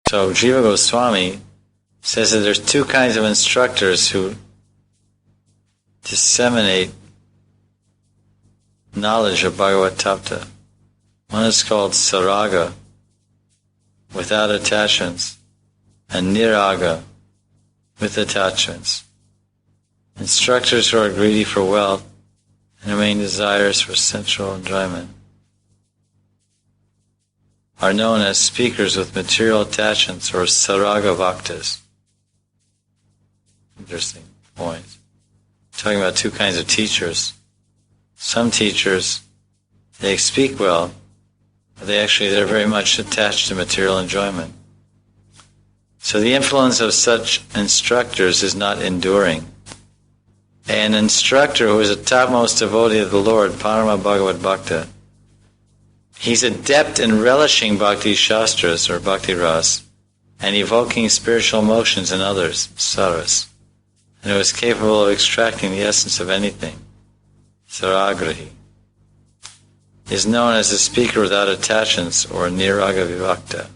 So Jiva Goswami says that there's two kinds of instructors who disseminate knowledge of Bhagavad Tapta. One is called Saraga, without attachments, and Niraga, with attachments. Instructors who are greedy for wealth and remain desirous for sensual enjoyment are known as speakers with material attachments, or Saraga Bhaktas. Interesting point. Talking about two kinds of teachers. Some teachers, they speak well, but they're very much attached to material enjoyment. So the influence of such instructors is not enduring. An instructor who is a topmost devotee of the Lord, Parama Bhagavad Bhakta, he's adept in relishing Bhakti Shastras, or Bhakti Ras, and evoking spiritual emotions in others, Saras, and who is capable of extracting the essence of anything, Saragrahi, is known as a speaker without attachments, or Niraga Vivakta.